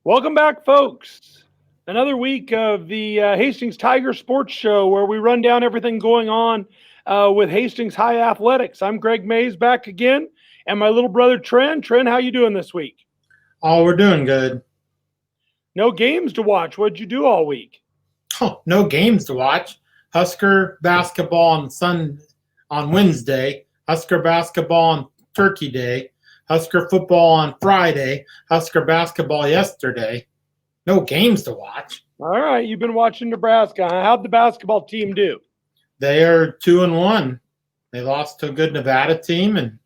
Welcome back, folks. Another week of the Hastings Tiger Sports Show where we run down everything going on with Hastings High Athletics. I'm Greg Mays back again, and my little brother Tren. Tren, how you doing this week? Oh, we're doing good. No games to watch. What'd you do all week? Oh, no games to watch. Husker basketball on Wednesday, Husker basketball on Turkey Day, Husker football on Friday, Husker basketball yesterday. No games to watch. All right, you've been watching Nebraska. How'd the basketball team do? They are 2-1. They lost to a good Nevada team, and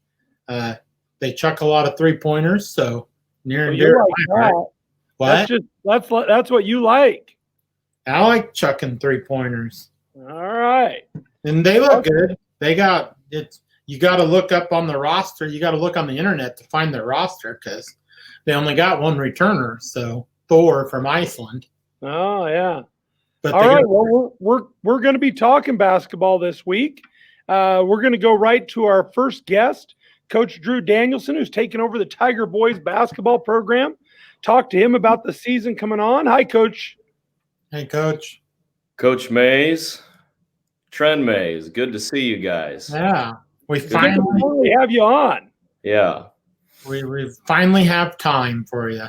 they chuck a lot of three-pointers. So near and dear. Like what? That's what you like. I like chucking three-pointers. All right. And they look good. They got it. You got to look up on the roster. You got to look on the internet to find their roster because they only got one returner. So Thor from Iceland. Oh yeah. But all right. Well, we're going to be talking basketball this week. We're going to go right to our first guest, Coach Drew Danielson, who's taken over the Tiger Boys basketball program. Talk to him about the season coming on. Hi, Coach. Hey, Coach. Coach Mays, Tren Mays. Good to see you guys. Yeah. We finally have you on. Yeah. We finally have time for you.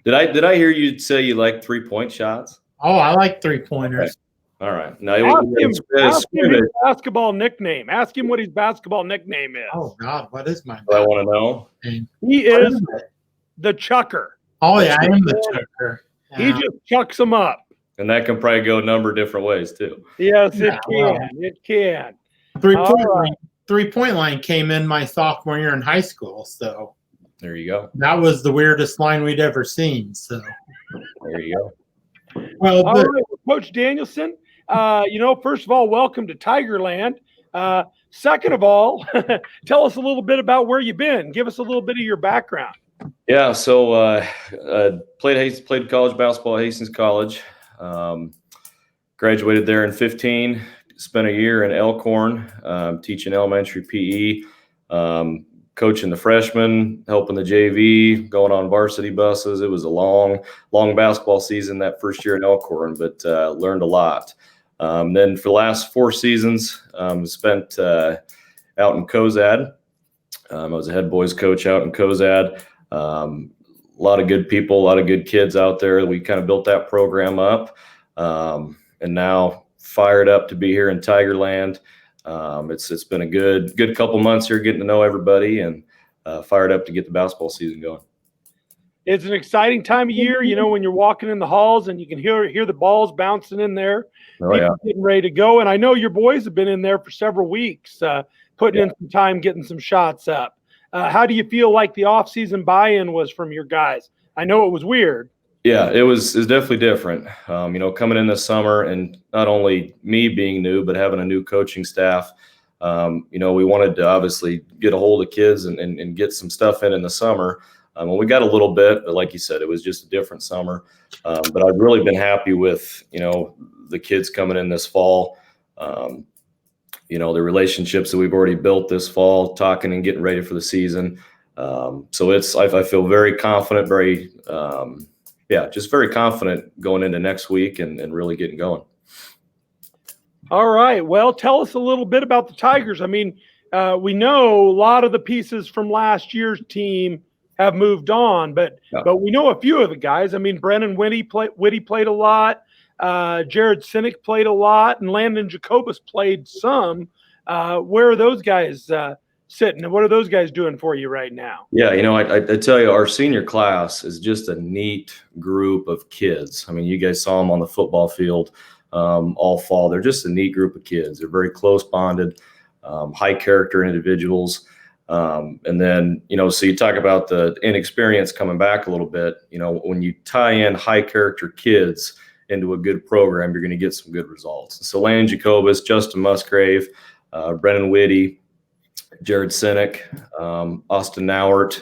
Did I hear you say you like 3-point shots? Oh, I like three-pointers. Okay. All right. Now ask him his basketball nickname. Ask him what his basketball nickname is. Oh God, what is my? I want to know. He is the chucker. Oh yeah, I am the chucker. He just chucks them up. And that can probably go a number of different ways too. Yes, it can. It can. Three-point line came in my sophomore year in high school, so there you go. That was the weirdest line we'd ever seen. So there you go. Well, all right, Coach Danielson. First of all, welcome to Tigerland. Second of all, tell us a little bit about where you've been. Give us a little bit of your background. Yeah, so played college basketball at Hastings College. Graduated there in 2015. Spent a year in Elkhorn teaching elementary PE, coaching the freshmen, helping the JV, going on varsity buses. It was a long basketball season that first year in Elkhorn, but learned a lot. Then for the last 4 seasons, spent out in Cozad. I was a head boys coach out in Cozad. A lot of good people, a lot of good kids out there. We kind of built that program up, and now fired up to be here in Tigerland. It's been a good couple months here getting to know everybody, and fired up to get the basketball season going. It's an exciting time of year, when you're walking in the halls and you can hear the balls bouncing in there. Oh, yeah. Getting ready to go. And I know your boys have been in there for several weeks, putting in some time, getting some shots up. How do you feel like the off-season buy-in was from your guys? I know it was weird. Yeah, it was definitely different. Coming in this summer, and not only me being new, but having a new coaching staff. We wanted to obviously get a hold of kids and get some stuff in the summer. We got a little bit, but like you said, it was just a different summer. But I've really been happy with, the kids coming in this fall. The relationships that we've already built this fall, talking and getting ready for the season. So I feel very confident, just very confident going into next week and really getting going. All right. Well, tell us a little bit about the Tigers. I mean, we know a lot of the pieces from last year's team have moved on, but we know a few of the guys. I mean, Brennan Whitty played a lot. Jared Sinek played a lot, and Landon Jacobus played some. Where are those guys sitting, and what are those guys doing for you right now? Yeah, I tell you, our senior class is just a neat group of kids. I mean, you guys saw them on the football field all fall. They're just a neat group of kids. They're very close bonded, high character individuals. And then, so you talk about the inexperience coming back a little bit. When you tie in high character kids into a good program, you're going to get some good results. So Landon Jacobus, Justin Musgrave, Brennan Whitty, Jared Sinek, Austin Nauert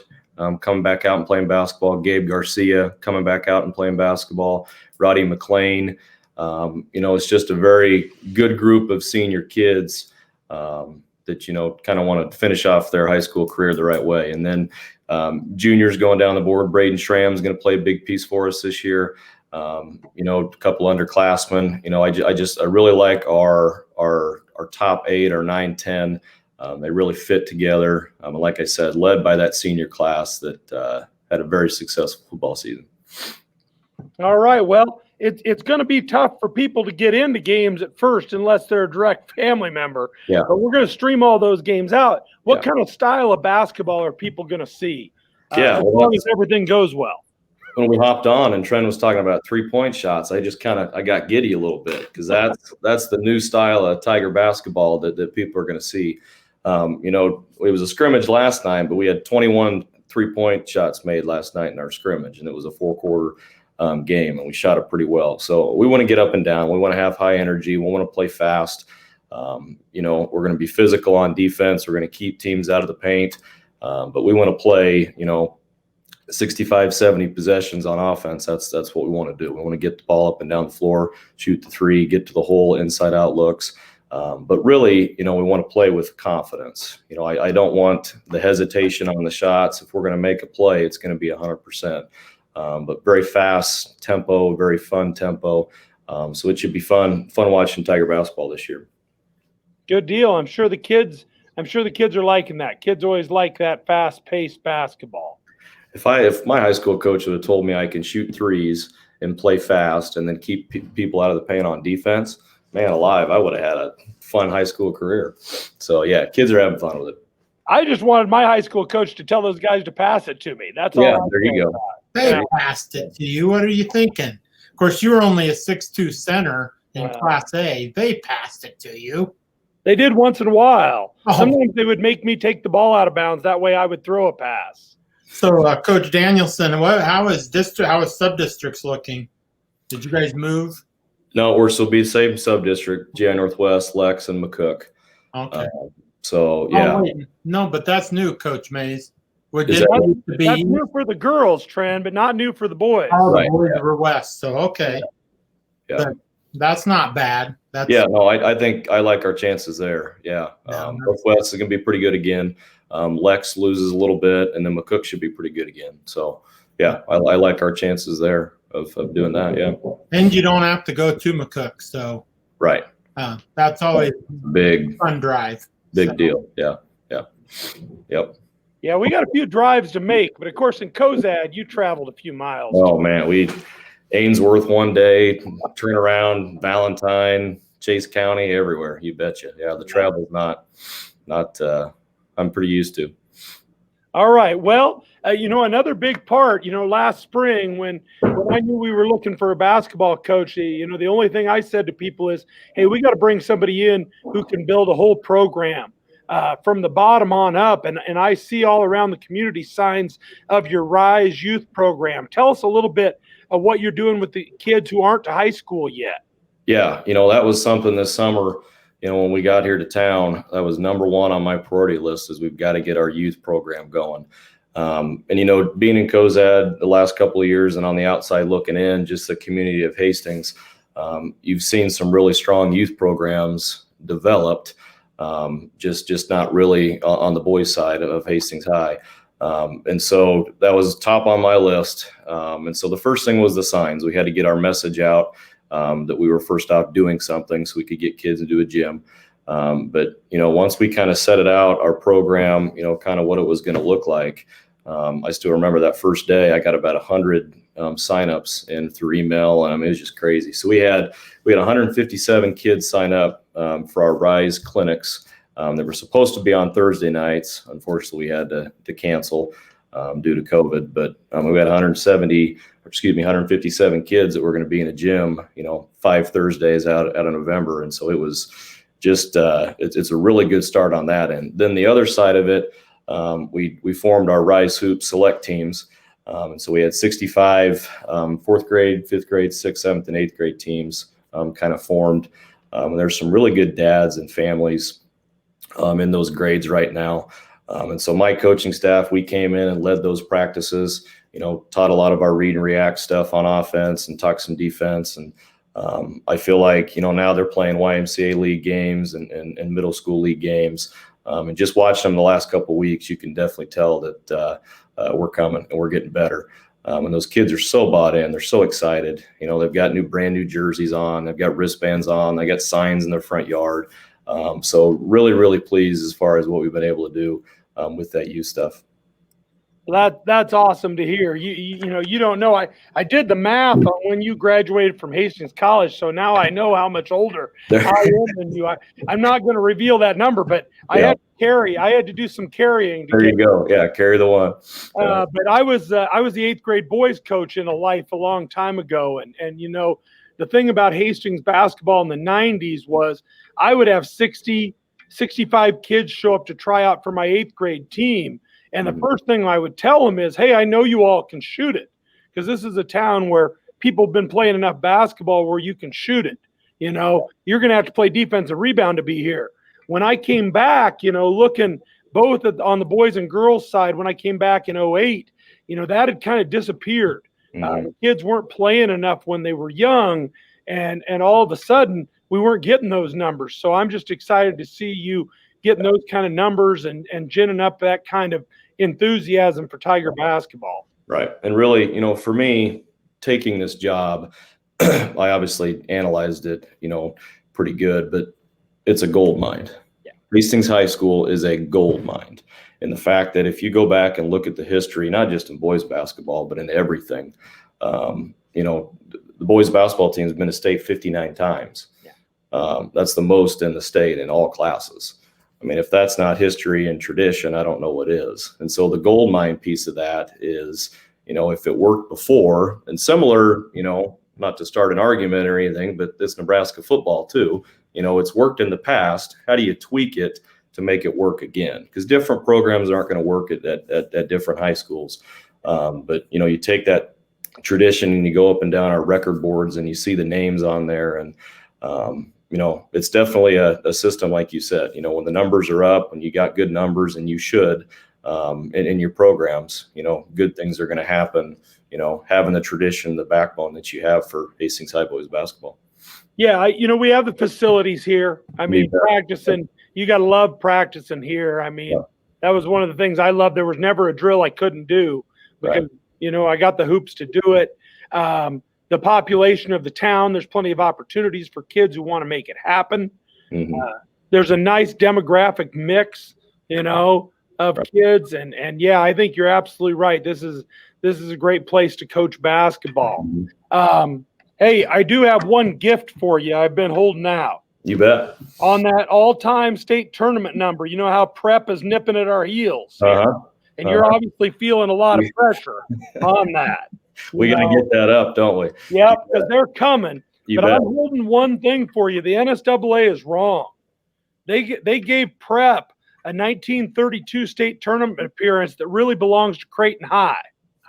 coming back out and playing basketball, Gabe Garcia coming back out and playing basketball, Roddy McLean. It's just a very good group of senior kids that kind of want to finish off their high school career the right way. And then juniors going down the board. Braden Schramm is going to play a big piece for us this year. A couple underclassmen. I really like our top 8 or 9, 10. They really fit together. Like I said, led by that senior class that had a very successful football season. All right. Well, it's going to be tough for people to get into games at first unless they're a direct family member. Yeah. But we're going to stream all those games out. What kind of style of basketball are people going to see? As long as everything goes well. When we hopped on and Tren was talking about 3-point shots, I got giddy a little bit because that's the new style of Tiger basketball that people are going to see. It was a scrimmage last night, but we had 21 3-point shots made last night in our scrimmage, and it was a 4-quarter game, and we shot it pretty well. So we want to get up and down. We want to have high energy. We want to play fast. We're going to be physical on defense. We're going to keep teams out of the paint, but we want to play, 65, 70 possessions on offense. That's what we want to do. We want to get the ball up and down the floor, shoot the 3, get to the hole, inside out looks. But really, we want to play with confidence. I don't want the hesitation on the shots. If we're going to make a play, it's going to be 100%. But very fast tempo, very fun tempo. So it should be fun watching Tiger basketball this year. Good deal. I'm sure the kids are liking that. Kids always like that fast-paced basketball. If my high school coach would have told me I can shoot 3s and play fast and then keep people out of the paint on defense, man alive, I would have had a fun high school career. So yeah, kids are having fun with it. I just wanted my high school coach to tell those guys to pass it to me. That's all. Yeah, there you go. They passed it to you. What are you thinking? Of course, you were only a 6'2" center in Class A. They passed it to you. They did once in a while. Sometimes they would make me take the ball out of bounds. That way I would throw a pass. So, Coach Danielson, how is sub-districts looking? Did you guys move? No, we're still be the same sub-district, GI Northwest, Lex, and McCook. Okay. So, yeah. Oh, wait. No, but that's new, Coach Mays. That's new for the girls, Tren, but not new for the boys. Oh, the boys were west, so okay. Yeah. But that's not bad. I think I like our chances there. Yeah. Northwest is going to be pretty good again. Lex loses a little bit, and then McCook should be pretty good again. So, yeah, I like our chances there of doing that, yeah. And you don't have to go to McCook, so. Right. That's always big fun drive. Big deal, yeah. Yep. Yeah, we got a few drives to make, but, of course, in Cozad, you traveled a few miles. Oh, man, Ainsworth one day, turn around, Valentine, Chase County, everywhere, you betcha. Yeah, the travel's not I'm pretty used to. All right. Well, another big part, last spring when I knew we were looking for a basketball coach, the only thing I said to people is, hey, we got to bring somebody in who can build a whole program from the bottom on up. And I see all around the community signs of your Rise Youth program. Tell us a little bit of what you're doing with the kids who aren't to high school yet. Yeah. That was something this summer. When we got here to town, that was number one on my priority list is we've got to get our youth program going. And, being in Cozad the last couple of years and on the outside looking in, just the community of Hastings, you've seen some really strong youth programs developed, just not really on the boys' side of Hastings High. And so that was top on my list. And so the first thing was the signs. We had to get our message out. That we were first off doing something so we could get kids into a gym. But, once we kind of set it out, our program, kind of what it was going to look like, I still remember that first day I got about 100 signups in through email. It was just crazy. So we had 157 kids sign up for our Rise clinics that were supposed to be on Thursday nights. Unfortunately, we had to cancel due to COVID, but we had 157 kids that were going to be in a gym, 5 Thursdays out of November. And so it was just, it's a really good start on that. And then the other side of it, we formed our Rise Hoop select teams. And so we had 65 4th grade, 5th grade, 6th, 7th, and 8th grade teams kind of formed. And there's some really good dads and families in those grades right now. And so my coaching staff, we came in and led those practices, taught a lot of our read and react stuff on offense and talked some defense. And I feel like, now they're playing YMCA league games and middle school league games. And just watching them the last couple of weeks, you can definitely tell that we're coming and we're getting better. And those kids are so bought in. They're so excited. They've got brand new jerseys on. They've got wristbands on. They got signs in their front yard. So really, really pleased as far as what we've been able to do with that youth stuff. That's awesome to hear. You don't know. I did the math on when you graduated from Hastings College, so now I know how much older I am than you. I'm not going to reveal that number, but I had to do some carrying. There you go. Yeah, carry the one. But I was the 8th grade boys coach in a long time ago, and the thing about Hastings basketball in the 90s was I would have 60, 65 kids show up to try out for my 8th grade team. And the first thing I would tell them is, hey, I know you all can shoot it, because this is a town where people have been playing enough basketball where you can shoot it. You're going to have to play defensive rebound to be here. When I came back, looking both on the boys and girls side, when I came back in 2008, that had kind of disappeared. The kids weren't playing enough when they were young, and all of a sudden we weren't getting those numbers. So I'm just excited to see you getting those kind of numbers and ginning up that kind of enthusiasm for Tiger basketball. Right. And really, for me, taking this job, I obviously analyzed it, pretty good, but it's a gold mine. Yeah. Hastings High School is a gold mine. And the fact that if you go back and look at the history, not just in boys basketball, but in everything, the boys basketball team has been to state 59 times. Yeah. That's the most in the state in all classes. I mean, if that's not history and tradition, I don't know what is. And so the gold mine piece of that is, if it worked before, and similar, not to start an argument or anything, but this Nebraska football too, it's worked in the past. How do you tweak it to make it work again? Because different programs aren't going to work at different high schools. But, you take that tradition and you go up and down our record boards and you see the names on there, and it's definitely a system, like you said, when the numbers are up and you got good numbers, and you should, in your programs, good things are going to happen, having the tradition, the backbone that you have for Hastings High boys basketball. Yeah. We have the facilities here. I mean, practicing, you got to love practicing here. I mean, that was one of the things I loved. There was never a drill I couldn't do because, I got the hoops to do it. The population of the town, there's plenty of opportunities for kids who want to make it happen. Mm-hmm. There's a nice demographic mix, of kids. And yeah, I think you're absolutely right. This is a great place to coach basketball. Mm-hmm. Hey, I do have one gift for you. I've been holding out. You bet. On that all-time state tournament number, you know how prep is nipping at our heels. And you're obviously feeling a lot of pressure on that. We got to get that up, don't we? Yeah, because they're coming. But I'm holding one thing for you. The NSAA is wrong. They gave prep a 1932 state tournament appearance that really belongs to Creighton High.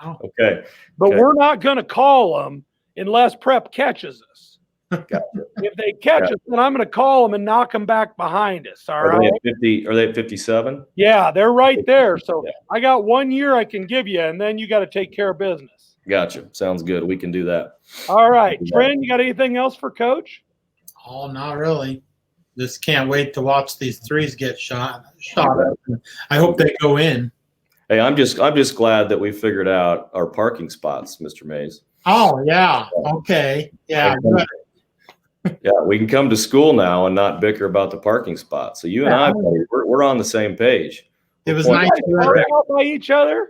Okay. But we're not going to call them unless prep catches us. Gotcha. If they catch us, then I'm going to call them and knock them back behind us. All right. Are they at 57? Yeah, they're right there. So I got 1 year I can give you, and then you got to take care of business. Gotcha. Sounds good. We can do that. All right. Tren, you got anything else for Coach? Oh, not really. Just can't wait to watch these threes get shot. I hope they go in. Hey, I'm just glad that we figured out our parking spots, Mr. Mays. Oh, yeah. Okay. Yeah. Yeah, we can come to school now and not bicker about the parking spot. So you and I, buddy, we're on the same page. It was nice to talk by each other.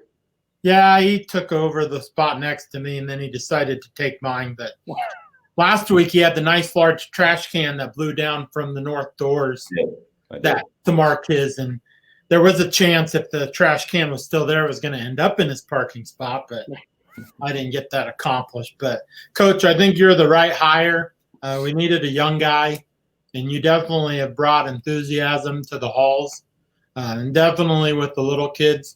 Yeah, he took over the spot next to me, and then he decided to take mine. But last week he had the nice large trash can that blew down from the north doors. That to mark his, and there was a chance if the trash can was still there, it was going to end up in his parking spot. But I didn't get that accomplished. But Coach, I think you're the right hire. We needed a young guy, and you definitely have brought enthusiasm to the halls, and definitely with the little kids.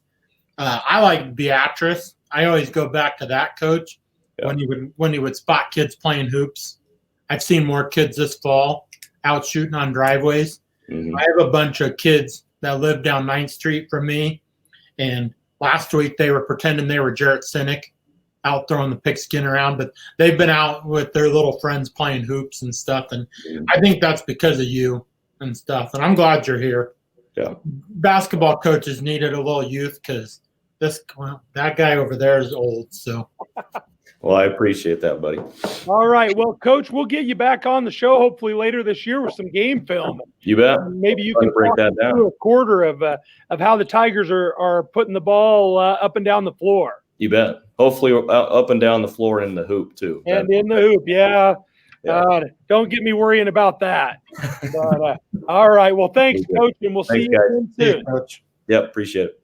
I like Beatrice. I always go back to that coach when he would spot kids playing hoops. I've seen more kids this fall out shooting on driveways. Mm-hmm. I have a bunch of kids that live down 9th Street from me, and last week they were pretending they were Jarrett Sinek, out throwing the pigskin around, but they've been out with their little friends playing hoops and stuff, and I think that's because of you and stuff, and I'm glad you're here. Yeah. Basketball coaches needed a little youth because that guy over there is old. So. Well, I appreciate that, buddy. All right. Well, Coach, we'll get you back on the show hopefully later this year with some game film. You bet. Maybe you can break that down. Through a quarter of how the Tigers are putting the ball up and down the floor. You bet. Hopefully up and down the floor and in the hoop too. And in the hoop, yeah. Don't get me worrying about that. But, all right. Well, thanks, Coach, and we'll see you soon. Coach. Yep, appreciate it.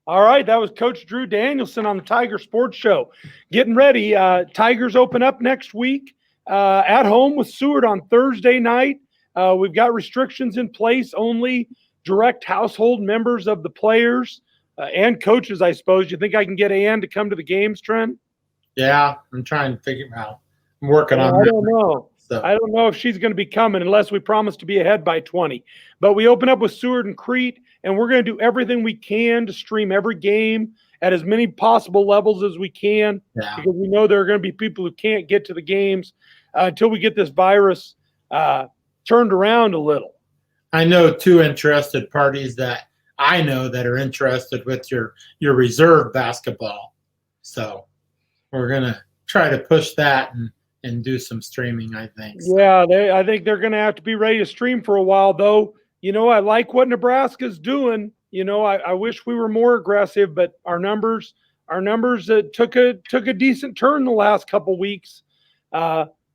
All right, that was Coach Drew Danielson on the Tiger Sports Show. Getting ready. Tigers open up next week at home with Seward on Thursday night. We've got restrictions in place, only direct household members of the players and coaches, I suppose. You think I can get Ann to come to the games, Tren? Yeah, I'm trying to figure out. I'm working on that. I don't know. So. I don't know if she's going to be coming unless we promise to be ahead by 20. But we open up with Seward and Crete, and we're going to do everything we can to stream every game at as many possible levels as we can, because we know there are going to be people who can't get to the games until we get this virus turned around a little. I know 2 interested parties that I know that are interested with your reserve basketball. So we're going to try to push that and do some streaming, I think. So. Yeah, I think they're going to have to be ready to stream for a while, though. You know, I like what Nebraska's doing. You know, I wish we were more aggressive, but our numbers took a decent turn the last couple weeks.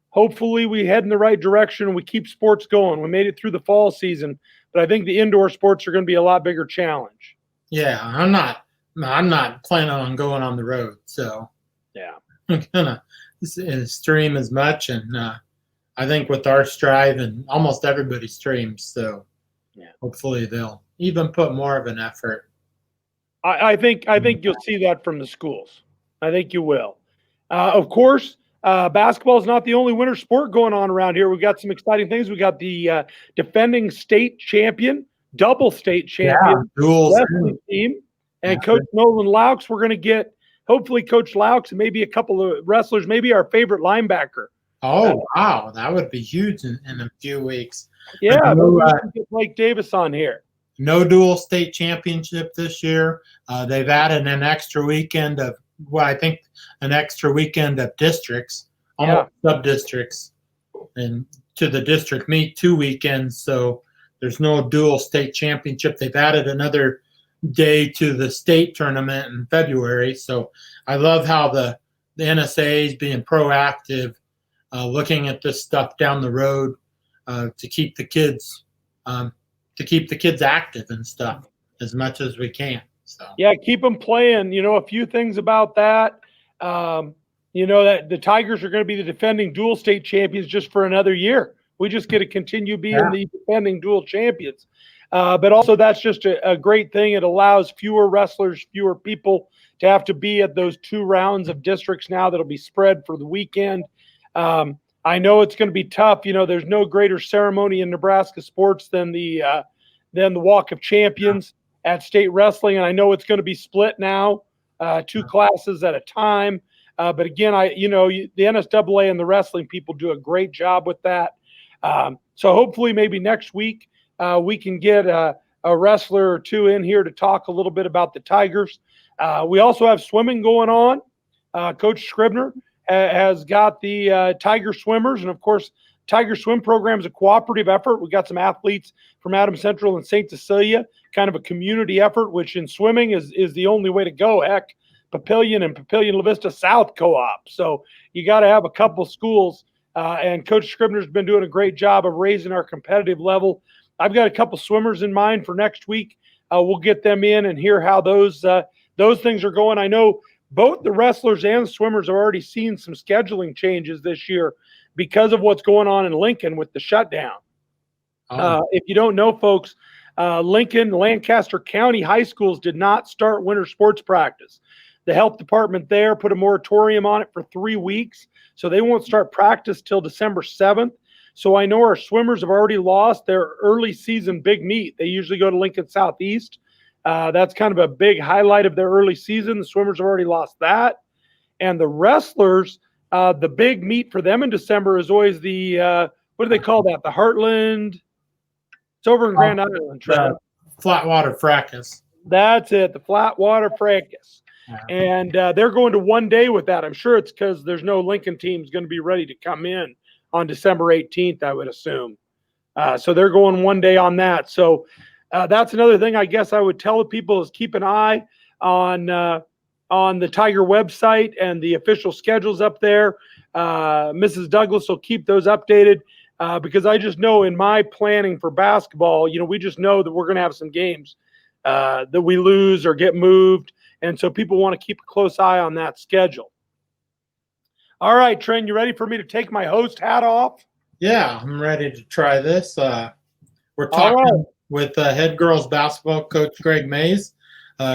Hopefully we head in the right direction and we keep sports going. We made it through the fall season, but I think the indoor sports are going to be a lot bigger challenge. Yeah, I'm not planning on going on the road, so yeah, I'm gonna stream as much, and I think with our strive and almost everybody streams, so hopefully they'll even put more of an effort. I think you'll see that from the schools. I think you will. Of course, basketball is not the only winter sport going on around here. We've got some exciting things. We got the defending state champion, double state champion wrestling team, and Coach Nolan Laux. We're going to get hopefully Coach Laux and maybe a couple of wrestlers, maybe our favorite linebacker. Oh, wow. That would be huge in a few weeks. Yeah, we should get Blake Davis on here. No dual state championship this year. They've added an extra weekend of, an extra weekend of districts, almost sub-districts, and to the district meet 2 weekends. So there's no dual state championship. They've added another day to the state tournament in February. So I love how the NSA is being proactive, looking at this stuff down the road to keep the kids active and stuff as much as we can. So yeah, keep them playing. You know, a few things about that. You know, that the Tigers are going to be the defending dual state champions just for another year. We just get to continue being the defending dual champions. But also that's just a great thing. It allows fewer wrestlers, fewer people to have to be at those 2 rounds of districts now that'll be spread for the weekend. I know it's going to be tough. You know, there's no greater ceremony in Nebraska sports than the Walk of Champions at state wrestling. And I know it's going to be split now, 2 classes at a time. But again, the NSAA and the wrestling people do a great job with that. So hopefully maybe next week we can get a wrestler or 2 in here to talk a little bit about the Tigers. We also have swimming going on. Coach Scribner has got the Tiger Swimmers. And, of course, Tiger Swim program is a cooperative effort. We got some athletes from Adams Central and St. Cecilia, kind of a community effort, which in swimming is the only way to go. Heck, Papillion and Papillion La Vista South co-op. So you got to have a couple schools. And Coach Scribner's been doing a great job of raising our competitive level. I've got a couple swimmers in mind for next week. We'll get them in and hear how those things are going. I know both the wrestlers and the swimmers have already seen some scheduling changes this year because of what's going on in Lincoln with the shutdown. If you don't know, folks, Lincoln, Lancaster County high schools did not start winter sports practice. The health department there put a moratorium on it for 3 weeks, so they won't start practice till December 7th. So I know our swimmers have already lost their early season big meet. They usually go to Lincoln Southeast. That's kind of a big highlight of their early season. The swimmers have already lost that. And the wrestlers, the big meet for them in December is always the, what do they call that? The Heartland over in Grand Island, Tren. Flatwater Fracas. That's it, the Flatwater Fracas. Yeah. And they're going to one day with that. I'm sure it's because there's no Lincoln teams going to be ready to come in on December 18th, I would assume. So they're going one day on that. So that's another thing I guess I would tell the people is keep an eye on the Tiger website and the official schedules up there. Mrs. Douglas will keep those updated because I just know in my planning for basketball, we just know that we're going to have some games that we lose or get moved. And so people want to keep a close eye on that schedule. All right, Tren, you ready for me to take my host hat off? Yeah, I'm ready to try this. We're talking with head girls basketball coach Greg Mays.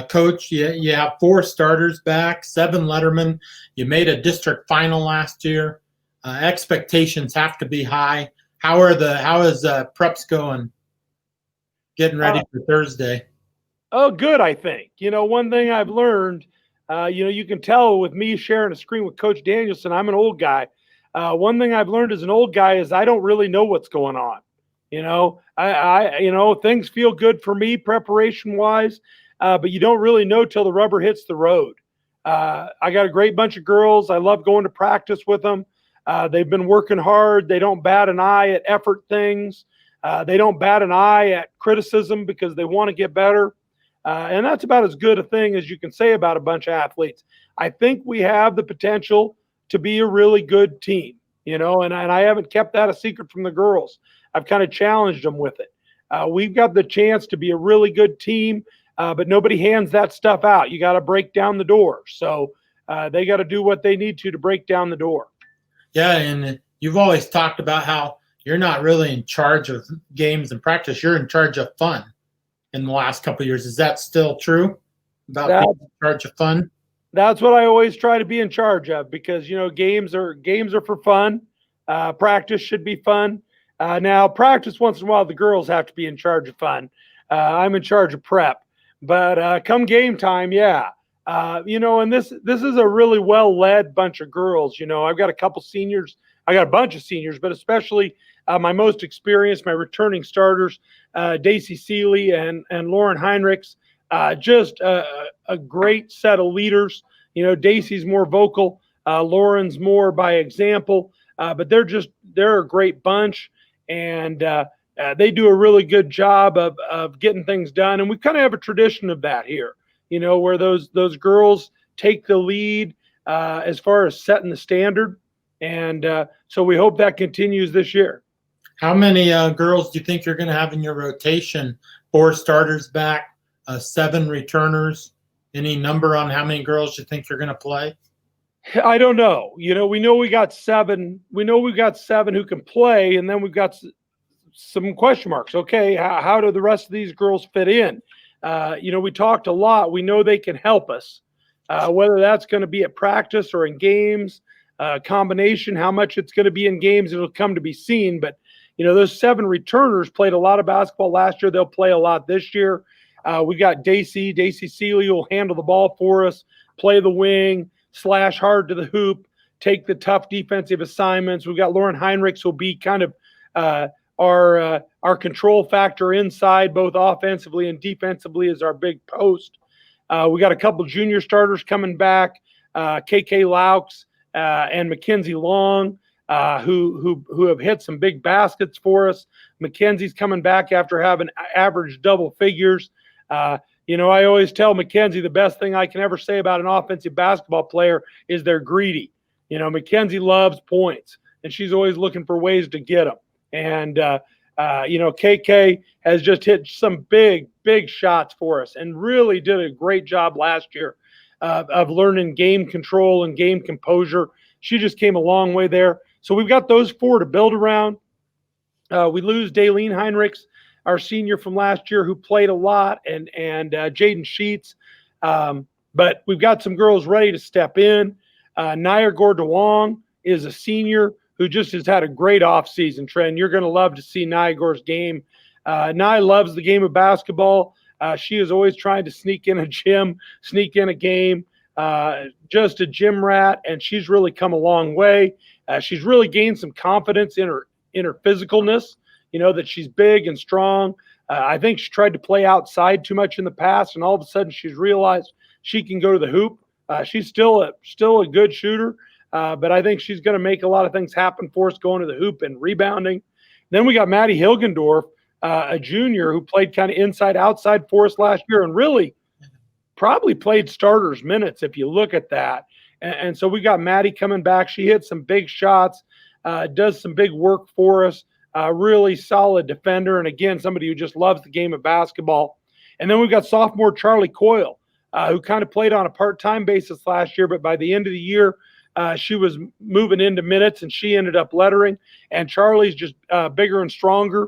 Coach, you have 4 starters back, 7 lettermen. You made a district final last year. Expectations have to be high. How is preps going? Getting ready for Thursday. Oh, good, I think. One thing I've learned, you can tell with me sharing a screen with Coach Danielson, I'm an old guy. One thing I've learned as an old guy is I don't really know what's going on. Things feel good for me preparation-wise, but you don't really know till the rubber hits the road. I got a great bunch of girls. I love going to practice with them. They've been working hard. They don't bat an eye at effort things. They don't bat an eye at criticism because they want to get better. And that's about as good a thing as you can say about a bunch of athletes. I think we have the potential to be a really good team, and I haven't kept that a secret from the girls. I've kind of challenged them with it. We've got the chance to be a really good team, but nobody hands that stuff out. You got to break down the door. So they got to do what they need to break down the door. Yeah, and you've always talked about how you're not really in charge of games and practice. You're in charge of fun. In the last couple of years, is that still true? About being in charge of fun? That's what I always try to be in charge of because games are for fun. Practice should be fun. Now practice once in a while, the girls have to be in charge of fun. I'm in charge of prep, but come game time, yeah. And this is a really well led bunch of girls. I've got a couple seniors. I got a bunch of seniors, but especially my most experienced, my returning starters, Daisy Seeley and Lauren Heinrichs, just a great set of leaders. Daisy's more vocal, Lauren's more by example, but they're a great bunch, and they do a really good job of getting things done. And we kind of have a tradition of that here, where those girls take the lead as far as setting the standard. And so we hope that continues this year. How many girls do you think you're going to have in your rotation? 4 starters back, 7 returners. Any number on how many girls you think you're going to play? I don't know. We know we got 7. We know we've got 7 who can play, and then we've got some question marks. Okay, how do the rest of these girls fit in? We talked a lot. We know they can help us, whether that's going to be at practice or in games. Combination, how much it's going to be in games, it'll come to be seen. But those 7 returners played a lot of basketball last year. They'll play a lot this year. We got Daisy Seeley will handle the ball for us, play the wing, slash hard to the hoop, take the tough defensive assignments. We've got Lauren Heinrichs who'll be kind of our control factor inside, both offensively and defensively, as our big post. We got a couple junior starters coming back, KK Laux and Mackenzie Long, who have hit some big baskets for us. Mackenzie's coming back after having average double figures. I always tell Mackenzie the best thing I can ever say about an offensive basketball player is they're greedy. Mackenzie loves points, and she's always looking for ways to get them. And, KK has just hit some big, big shots for us and really did a great job last year of learning game control and game composure. She just came a long way there. So we've got those 4 to build around. We lose Daylene Heinrichs, our senior from last year, who played a lot, and Jaden Sheets. But we've got some girls ready to step in. Nyagor DeWong is a senior who just has had a great offseason, Tren. You're going to love to see Nyagor's game. Nye loves the game of basketball. She is always trying to sneak in a gym, sneak in a game, just a gym rat, and she's really come a long way. She's really gained some confidence in her physicalness. that she's big and strong. I think she tried to play outside too much in the past, and all of a sudden she's realized she can go to the hoop. She's still a good shooter, but I think she's going to make a lot of things happen for us going to the hoop and rebounding. Then we got Maddie Hilgendorf, a junior who played kind of inside-outside for us last year and really probably played starters minutes if you look at that. And so we got Maddie coming back. She hit some big shots, does some big work for us, really solid defender, and again, somebody who just loves the game of basketball. And then we've got sophomore Charlie Coyle, who kind of played on a part-time basis last year, but by the end of the year, she was moving into minutes, and she ended up lettering. And Charlie's just bigger and stronger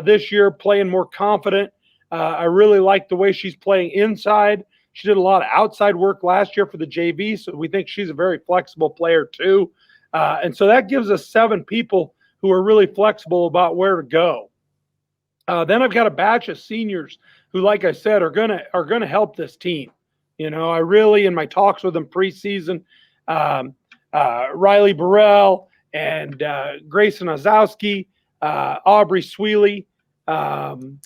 this year, playing more confident. I really like the way she's playing inside. She did a lot of outside work last year for the JV, so we think she's a very flexible player too. And so that gives us 7 people who are really flexible about where to go. Then I've got a batch of seniors who, like I said, are gonna help this team. I really, in my talks with them preseason, Riley Burrell and Grayson Ozowski, Aubrey Sweely, and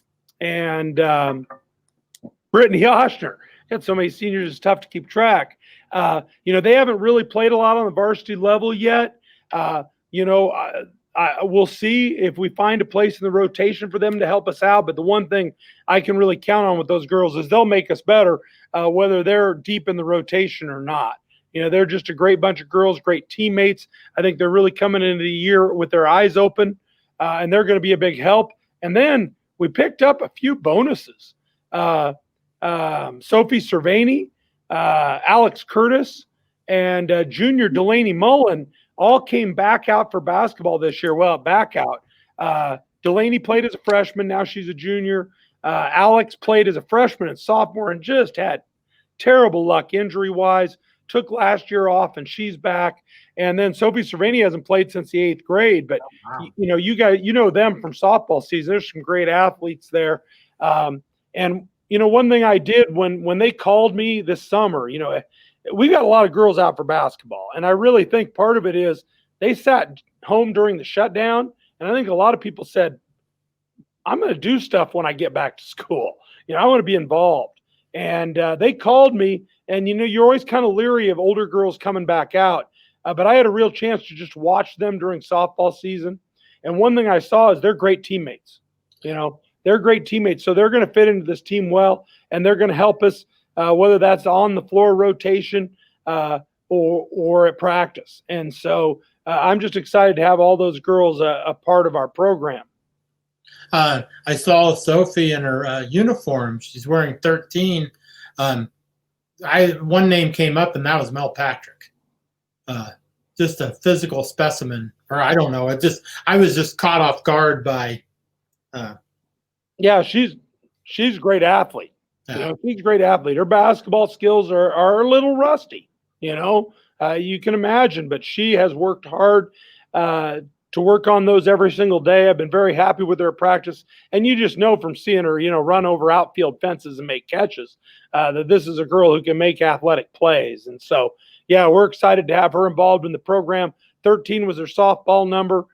Brittany Oshner. Got so many seniors, it's tough to keep track. They haven't really played a lot on the varsity level yet. We'll see if we find a place in the rotation for them to help us out. But the one thing I can really count on with those girls is they'll make us better, whether they're deep in the rotation or not. They're just a great bunch of girls, great teammates. I think they're really coming into the year with their eyes open, and they're going to be a big help. And then we picked up a few bonuses. Sophie Cervani, Alex Curtis, and junior Delaney Mullen all came back out for basketball this year. Well, back out. Delaney played as a freshman. Now she's a junior. Alex played as a freshman and sophomore and just had terrible luck injury-wise. Took last year off, and she's back. And then Sophie Cervani hasn't played since the 8th grade. But, you guys, them from softball season. There's some great athletes there. And one thing I did when they called me this summer, we got a lot of girls out for basketball. And I really think part of it is they sat home during the shutdown. And I think a lot of people said, I'm going to do stuff when I get back to school. I want to be involved. And they called me. And, you're always kind of leery of older girls coming back out. But I had a real chance to just watch them during softball season. And one thing I saw is they're great teammates. They're great teammates. So they're going to fit into this team well, and they're going to help us, whether that's on the floor rotation or at practice. And so I'm just excited to have all those girls a part of our program. I saw Sophie in her uniform. She's wearing 13. One name came up, and that was Mel Patrick. Just a physical specimen, or I don't know. I was just caught off guard by. Yeah, she's a great athlete. She's a great athlete. Her basketball skills are a little rusty. You can imagine, but she has worked hard to work on those every single day. I've been very happy with her practice, and you just know from seeing her, run over outfield fences and make catches, that this is a girl who can make athletic plays. And so, yeah, we're excited to have her involved in the program. 13 was her softball number,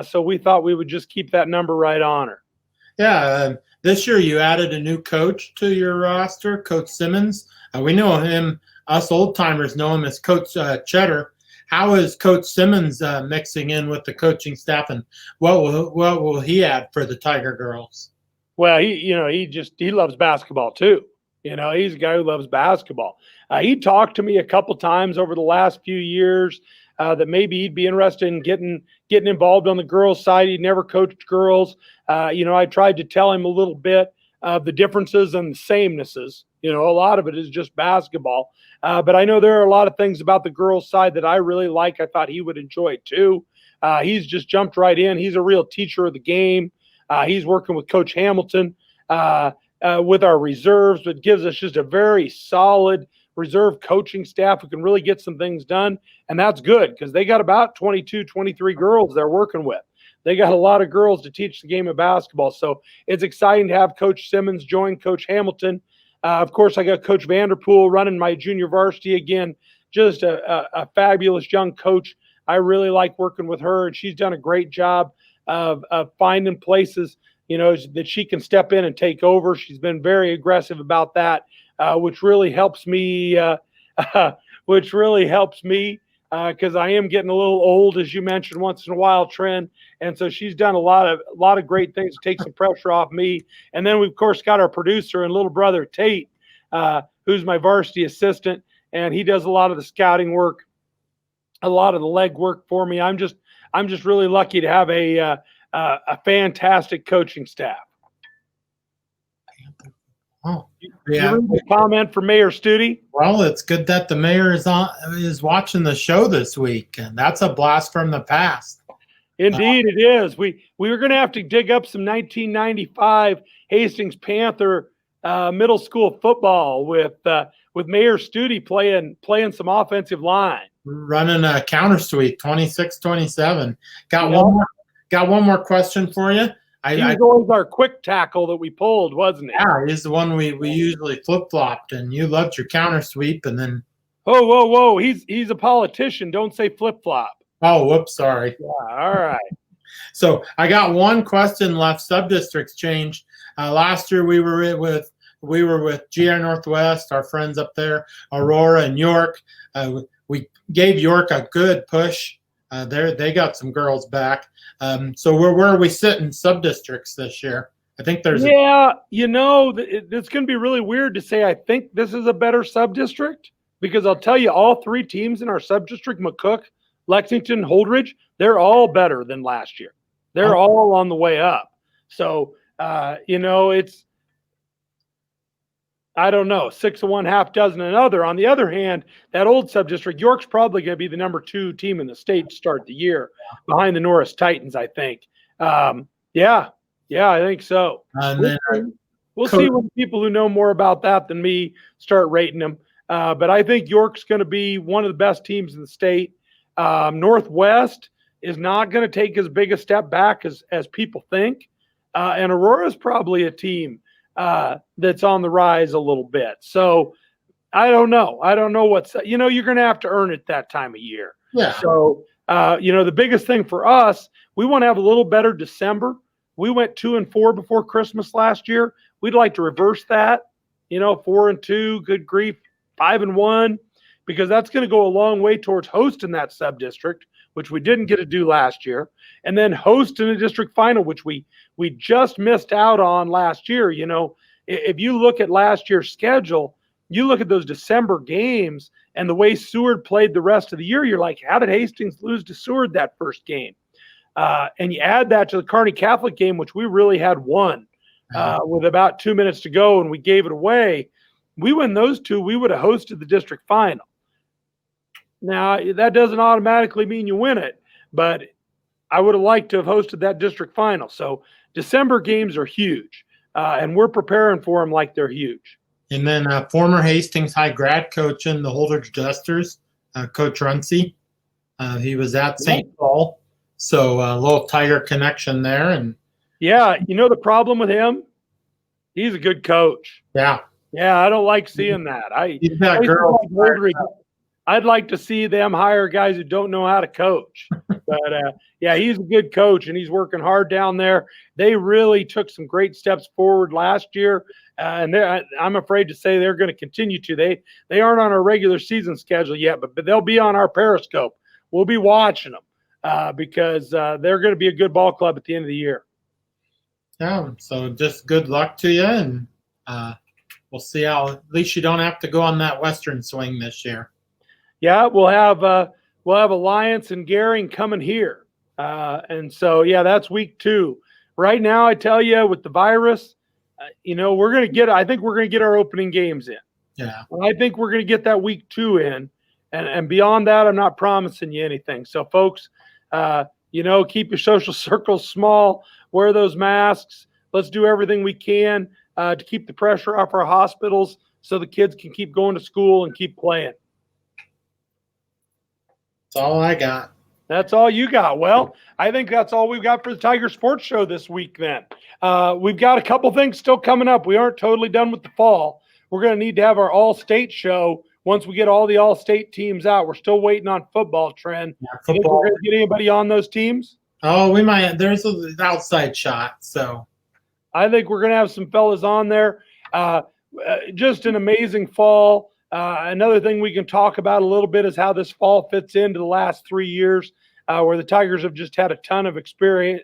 so we thought we would just keep that number right on her. Yeah, this year you added a new coach to your roster, Coach Simmons. We know him, us old-timers know him as Coach Cheddar. How is Coach Simmons mixing in with the coaching staff, and what will he add for the Tiger girls? Well, he loves basketball too. He's a guy who loves basketball. He talked to me a couple times over the last few years that maybe he'd be interested in getting involved on the girls' side. He'd never coached girls. I tried to tell him a little bit of the differences and the samenesses. A lot of it is just basketball. But I know there are a lot of things about the girls' side that I really like. I thought he would enjoy too. He's just jumped right in. He's a real teacher of the game. He's working with Coach Hamilton with our reserves, but gives us just a very solid reserve coaching staff who can really get some things done. And that's good because they got about 22, 23 girls they're working with. They got a lot of girls to teach the game of basketball. So it's exciting to have Coach Simmons join Coach Hamilton. Of course, I got Coach Vanderpool running my junior varsity again. Just a fabulous young coach. I really like working with her, and she's done a great job of finding places, that she can step in and take over. She's been very aggressive about that, which really helps me. Because I am getting a little old, as you mentioned, once in a while, Tren. And so she's done a lot of great things to take some pressure off me. And then we, of course, got our producer and little brother, Tate, who's my varsity assistant. And he does a lot of the scouting work, a lot of the leg work for me. I'm just really lucky to have a fantastic coaching staff. Oh, yeah. You read the comment from Mayor Studi? Well, it's good that the mayor is watching the show this week, and that's a blast from the past. Indeed, it is. We were going to have to dig up some 1995 Hastings Panther middle school football with Mayor Studi playing some offensive line, running a counter sweep, 26-27. Got one more question for you. He was always our quick tackle that we pulled, wasn't he? Yeah, he's the one we usually flip-flopped, and you loved your counter sweep, and then whoa, he's a politician. Don't say flip-flop. Oh, whoops, sorry. Yeah, all right. So I got one question left. Sub-districts changed. Last year we were with GR Northwest, our friends up there, Aurora and York. We gave York a good push. They got some girls back. So where are we sitting sub-districts this year? I think there's it's going to be really weird to say I think this is a better sub-district, because I'll tell you, all three teams in our sub-district, McCook, Lexington, Holdridge, they're all better than last year. They're all on the way up. So, it's, I don't know, 6 of one, half dozen another. On the other hand, that old sub-district, York's probably going to be the number 2 team in the state to start the year, behind the Norris Titans, I think. Yeah, I think so. We'll see when people who know more about that than me start rating them. But I think York's going to be one of the best teams in the state. Northwest is not going to take as big a step back as people think. And Aurora is probably a team that's on the rise a little bit. So I don't know. You're going to have to earn it that time of year. Yeah. So, the biggest thing for us, we want to have a little better December. We went 2-4 before Christmas last year. We'd like to reverse that, 4-2, good grief, 5-1, because that's going to go a long way towards hosting that sub-district, which we didn't get to do last year, and then hosting a district final, which we just missed out on last year. If you look at last year's schedule, you look at those December games and the way Seward played the rest of the year, you're like, how did Hastings lose to Seward that first game? And you add that to the Kearney Catholic game, which we really had won with about 2 minutes to go, and we gave it away. We win those two, we would have hosted the district final. Now, that doesn't automatically mean you win it, but I would have liked to have hosted that district final. So December games are huge, and we're preparing for them like they're huge. And then former Hastings High grad coach in the Holdridge Dusters, Coach Runcie. He was at St. Paul, so a little Tiger connection there. And yeah, the problem with him, he's a good coach. Yeah, I don't like seeing that. He's that girl. I'd like to see them hire guys who don't know how to coach. But, he's a good coach, and he's working hard down there. They really took some great steps forward last year, and I'm afraid to say they're going to continue to. They aren't on our regular season schedule yet, but they'll be on our Periscope. We'll be watching them because they're going to be a good ball club at the end of the year. Yeah, so just good luck to you, and we'll see how. At least you don't have to go on that Western swing this year. Yeah, we'll have Alliance and Gehring coming here, and so that's week 2. Right now, I tell you, with the virus, we're going to get. I think we're going to get our opening games in. Yeah, I think we're going to get that week 2 in, and beyond that, I'm not promising you anything. So, folks, keep your social circles small. Wear those masks. Let's do everything we can to keep the pressure off our hospitals, so the kids can keep going to school and keep playing. That's all I got. That's all you got. Well, I think that's all we've got for the Tiger Sports Show this week then. We've got a couple things still coming up. We aren't totally done with the fall. We're going to need to have our all-state show once we get all the all-state teams out. We're still waiting on football, Tren. Yeah, Think we're going to get anybody on those teams? Oh, we might. There's an outside shot. So I think we're going to have some fellas on there. Just an amazing fall. Another thing we can talk about a little bit is how this fall fits into the last 3 years, where the Tigers have just had a ton of experience,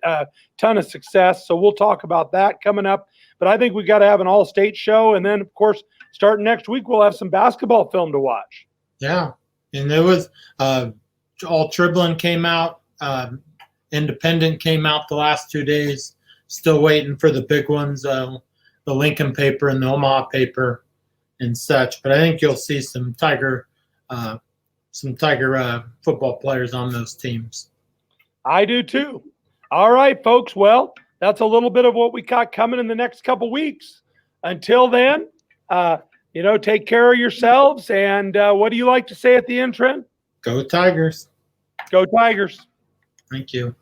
ton of success. So we'll talk about that coming up. But I think we got to have an all-state show, and then of course, starting next week, we'll have some basketball film to watch. Yeah, and there was all Tribune came out. Independent came out the last 2 days. Still waiting for the big ones, the Lincoln paper and the Omaha paper and such. But I think you'll see some Tiger football players on those teams. I do too. All right, folks. Well, that's a little bit of what we got coming in the next couple weeks. Until then, take care of yourselves. And what do you like to say at the end, Tren? Go Tigers. Go Tigers. Thank you.